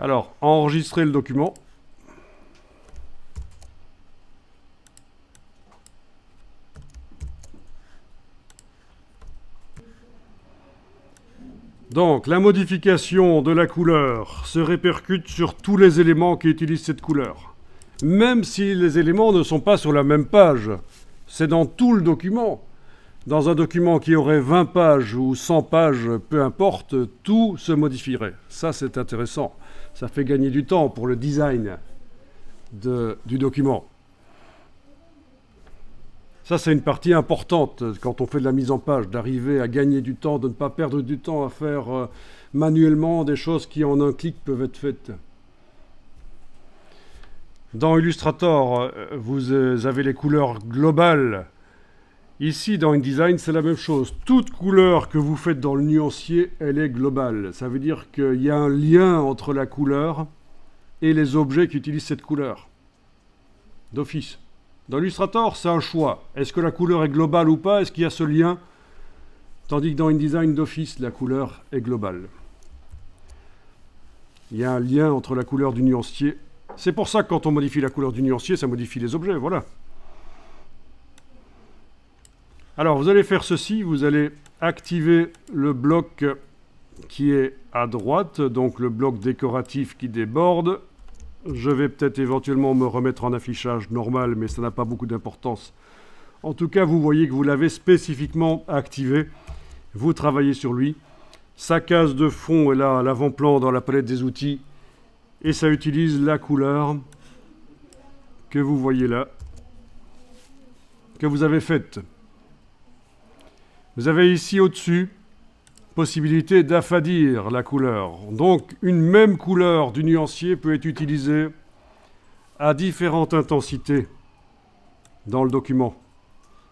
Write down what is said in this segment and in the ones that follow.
Alors, enregistrer le document. Donc, la modification de la couleur se répercute sur tous les éléments qui utilisent cette couleur. Même si les éléments ne sont pas sur la même page. C'est dans tout le document. Dans un document qui aurait 20 pages ou 100 pages, peu importe, tout se modifierait. Ça, c'est intéressant. Ça fait gagner du temps pour le design du document. Ça, c'est une partie importante quand on fait de la mise en page, d'arriver à gagner du temps, de ne pas perdre du temps à faire manuellement des choses qui, en un clic, peuvent être faites. Dans Illustrator, vous avez les couleurs globales. Ici, dans InDesign, c'est la même chose. Toute couleur que vous faites dans le nuancier, elle est globale. Ça veut dire qu'il y a un lien entre la couleur et les objets qui utilisent cette couleur, d'office. Dans Illustrator, c'est un choix. Est-ce que la couleur est globale ou pas? Est-ce qu'il y a ce lien? Tandis que dans InDesign, d'office, la couleur est globale. Il y a un lien entre la couleur du nuancier. C'est pour ça que quand on modifie la couleur du nuancier, ça modifie les objets, voilà. Alors, vous allez faire ceci, vous allez activer le bloc qui est à droite, donc le bloc décoratif qui déborde. Je vais peut-être éventuellement me remettre en affichage normal, mais ça n'a pas beaucoup d'importance. En tout cas, vous voyez que vous l'avez spécifiquement activé. Vous travaillez sur lui. Sa case de fond est là à l'avant-plan dans la palette des outils. Et ça utilise la couleur que vous voyez là, que vous avez faite. Vous avez ici au-dessus possibilité d'affadir la couleur. Donc, une même couleur du nuancier peut être utilisée à différentes intensités dans le document.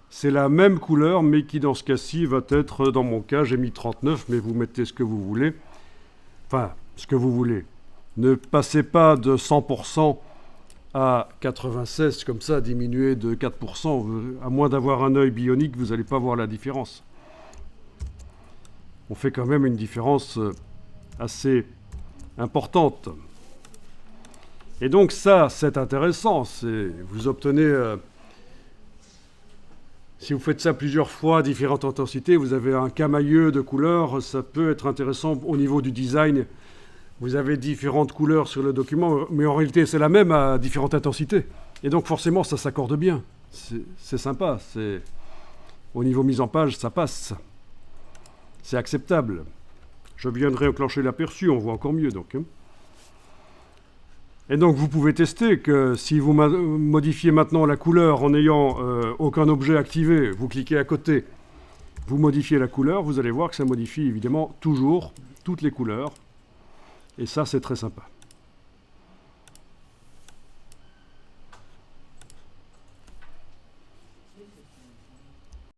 C'est la même couleur, mais qui, dans ce cas-ci, va être, dans mon cas, j'ai mis 39, mais vous mettez ce que vous voulez. Enfin, ce que vous voulez. Ne passez pas de 100% à 96, comme ça, diminuer de 4%. À moins d'avoir un œil bionique, vous n'allez pas voir la différence. On fait quand même une différence assez importante. Et donc ça, c'est intéressant. Vous obtenez, si vous faites ça plusieurs fois, différentes intensités, vous avez un camailleux de couleurs. Ça peut être intéressant au niveau du design. Vous avez différentes couleurs sur le document, mais en réalité, c'est la même à différentes intensités. Et donc forcément, ça s'accorde bien. C'est sympa. Au niveau mise en page, ça passe. C'est acceptable. Je viendrai enclencher l'aperçu, on voit encore mieux donc. Et donc vous pouvez tester que si vous modifiez maintenant la couleur en n'ayant aucun objet activé, vous cliquez à côté, vous modifiez la couleur, vous allez voir que ça modifie évidemment toujours toutes les couleurs. Et ça, c'est très sympa.